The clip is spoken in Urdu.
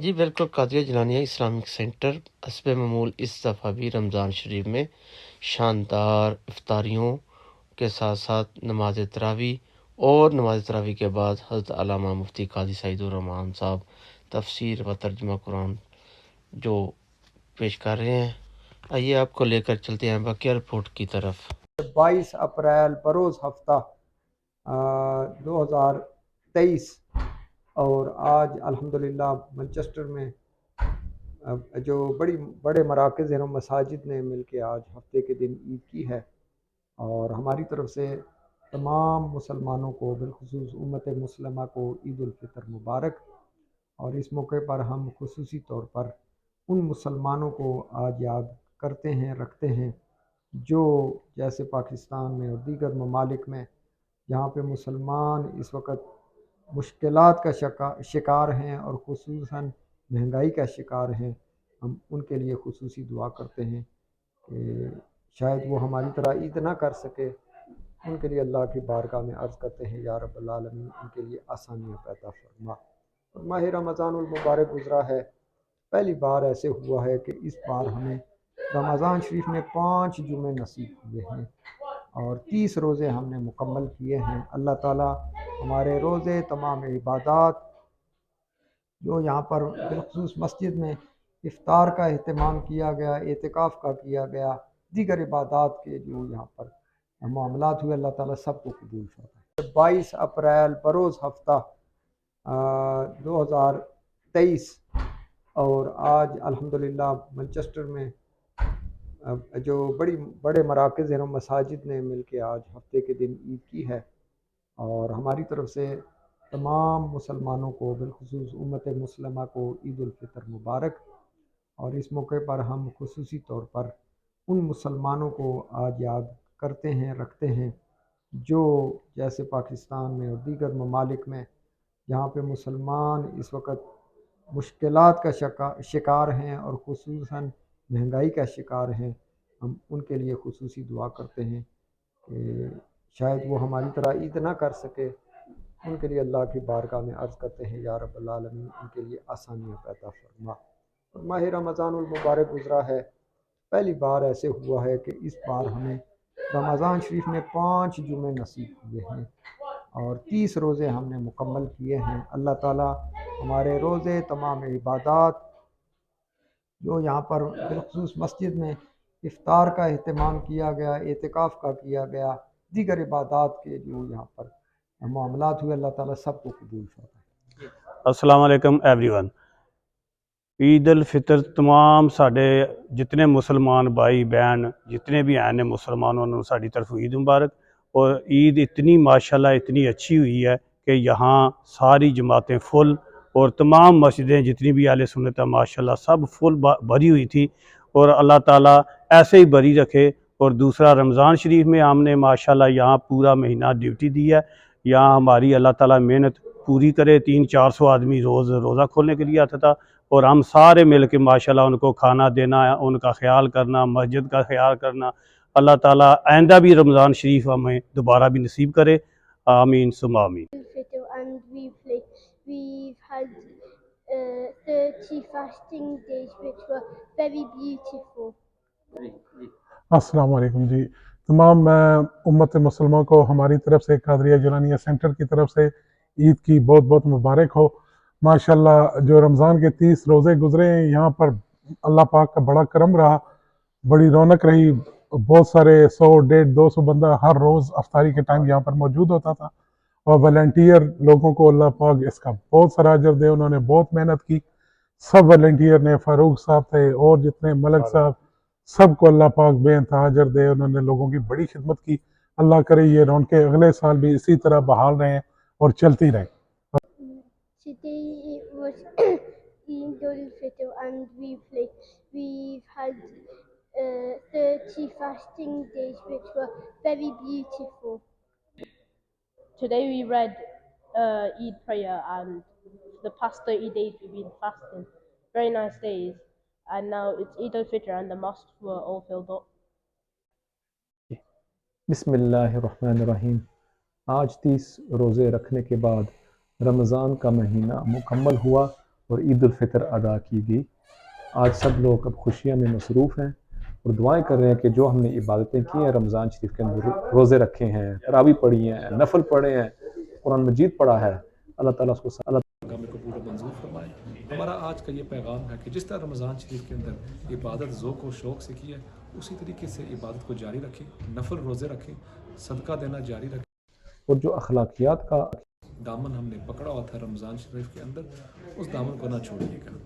جی بالکل، قادریہ جیلانیہ اسلامک سینٹر حسب معمول اس دفعہ بھی رمضان شریف میں شاندار افطاریوں کے ساتھ ساتھ نماز تراویح اور نماز تراویح کے بعد حضرت علامہ مفتی قاضی سعید الرحمان صاحب تفسیر و ترجمہ قرآن جو پیش کر رہے ہیں۔ آئیے آپ کو لے کر چلتے ہیں بقیہ رپورٹ کی طرف۔ 22 اپریل بروز ہفتہ 2023 اور آج الحمدللہ مانچسٹر میں جو بڑے مراکز ہیں مساجد نے مل کے آج ہفتے کے دن عید کی ہے، اور ہماری طرف سے تمام مسلمانوں کو بالخصوص امت مسلمہ کو عید الفطر مبارک۔ اور اس موقع پر ہم خصوصی طور پر ان مسلمانوں کو آج یاد کرتے ہیں، رکھتے ہیں جو جیسے پاکستان میں اور دیگر ممالک میں جہاں پہ مسلمان اس وقت مشکلات کا شکار ہیں اور خصوصاً مہنگائی کا شکار ہیں۔ ہم ان کے لیے خصوصی دعا کرتے ہیں کہ شاید وہ ہماری طرح عید نہ کر سکے، ان کے لیے اللہ کی بارگاہ میں عرض کرتے ہیں یا رب العالمین ان کے لیے آسانیاں پیدا فرما۔ ماہ رمضان المبارک گزرا ہے، پہلی بار ایسے ہوا ہے کہ اس بار ہمیں رمضان شریف میں 5 جمعے نصیب ہوئے ہیں اور 30 روزے ہم نے مکمل کیے ہیں۔ اللہ تعالیٰ ہمارے روزے، تمام عبادات جو یہاں پر بالخصوص مسجد میں افطار کا اہتمام کیا گیا، اعتکاف کا کیا گیا، دیگر عبادات کے جو یہاں پر معاملات ہوئے، اللہ تعالیٰ سب کو قبول فرمائے۔ 22 اپریل بروز ہفتہ 2023 اور آج الحمدللہ مانچسٹر میں جو بڑے مراکز ہیں مساجد نے مل کے آج ہفتے کے دن عید کی ہے، اور ہماری طرف سے تمام مسلمانوں کو بالخصوص امت مسلمہ کو عید الفطر مبارک۔ اور اس موقع پر ہم خصوصی طور پر ان مسلمانوں کو آج یاد کرتے ہیں، رکھتے ہیں جو جیسے پاکستان میں اور دیگر ممالک میں جہاں پہ مسلمان اس وقت مشکلات کا شکار ہیں اور خصوصاً مہنگائی کا شکار ہیں۔ ہم ان کے لیے خصوصی دعا کرتے ہیں کہ شاید وہ ہماری طرح عید نہ کر سکے، ان کے لیے اللہ کی بارگاہ میں عرض کرتے ہیں یا رب العالمین ان کے لیے آسانیاں پیدا فرما۔ ماہ رمضان المبارک گزرا ہے، پہلی بار ایسے ہوا ہے کہ اس بار ہمیں رمضان شریف میں 5 جمعے نصیب ہوئے ہیں اور 30 روزے ہم نے مکمل کیے ہیں۔ اللہ تعالیٰ ہمارے روزے، تمام عبادات جو یہاں پر بالخصوص مسجد میں افطار کا اہتمام کیا گیا، اعتکاف کا کیا گیا، دیگر عبادات کے جو یہاں پر معاملات ہوئے، اللہ تعالیٰ سب کو قبول فرمائے۔ السلام علیکم ایوری ون۔ عید الفطر تمام ساڈے جتنے مسلمان بھائی بہن جتنے بھی ہیں مسلمانوں نے ساری طرف عید مبارک۔ اور عید اتنی ماشاءاللہ اتنی اچھی ہوئی ہے کہ یہاں ساری جماعتیں فل، اور تمام مسجدیں جتنی بھی اہل سنت ہیں ماشاءاللہ سب فل بھری ہوئی تھی، اور اللہ تعالیٰ ایسے ہی بھری رکھے۔ اور دوسرا رمضان شریف میں ہم نے ماشاءاللہ یہاں پورا مہینہ ڈیوٹی دی ہے، یہاں ہماری اللہ تعالیٰ محنت پوری کرے۔ 300-400 آدمی روزہ کھولنے کے لیے آتا تھا، اور ہم سارے مل کے ماشاءاللہ ان کو کھانا دینا، ان کا خیال کرنا، مسجد کا خیال کرنا۔ اللہ تعالیٰ آئندہ بھی رمضان شریف ہمیں دوبارہ بھی نصیب کرے، آمین ثم آمین۔ And we've had 30 fasting days which were very beautiful. السلام علیکم جی، تمام امت مسلموں کو ہماری طرف سے قادریہ جیلانیہ سینٹر کی طرف سے عید کی بہت بہت مبارک ہو۔ ماشاءاللہ جو رمضان کے 30 روزے گزرے ہیں یہاں پر اللہ پاک کا بڑا کرم رہا، بڑی رونق رہی، بہت سارے 100-150-200 بندہ ہر روز افطاری کے ٹائم یہاں پر موجود ہوتا تھا، اور والنٹیئر لوگوں کو اللہ پاک اس کا بہت سارا اجر دے، انہوں نے بہت محنت کی۔ سب والنٹیئر نے، فاروق صاحب تھے اور جتنے ملک صاحب، سب کو اللہ پاک بے انتہا اجر دے، انہوں نے لوگوں کی بڑی خدمت کی۔ اللہ کرے یہ رونقیں اگلے سال بھی اسی طرح بحال رہیں اور چلتی رہیں۔ Today it was Eid al-Fitr and we've had 30 fasting days which were very beautiful. Today we read Eid prayer, and the past 30 days we've been fasting. Very nice days. And now it's Eid al-Fitr and the mosques were all filled up. بسم اللہ الرحمن الرحیم۔ آج 30 روزے رکھنے کے بعد رمضان کا مہینہ مکمل ہوا، اور عید الفطر ادا کی گئی۔ آج سب لوگ اب خوشیاں میں مصروف ہیں اور دعائیں کر رہے ہیں کہ جو ہم نے عبادتیں کی ہیں رمضان شریف کے اندر، روزے رکھے ہیں، تراویح پڑھی ہیں، نفل پڑھے ہیں، قرآن مجید پڑھا ہے، اللہ تعالیٰ اس کو اللہ میں قبول و منظور فرمائے۔ ہمارا آج کا یہ پیغام ہے کہ جس طرح رمضان شریف کے اندر عبادت ذوق و شوق سے کی ہے، اسی طریقے سے عبادت کو جاری رکھیں، نفل روزے رکھیں، صدقہ دینا جاری رکھیں، اور جو اخلاقیات کا دامن ہم نے پکڑا ہوا تھا رمضان شریف کے اندر، اس دامن کو نہ چھوڑیے گا۔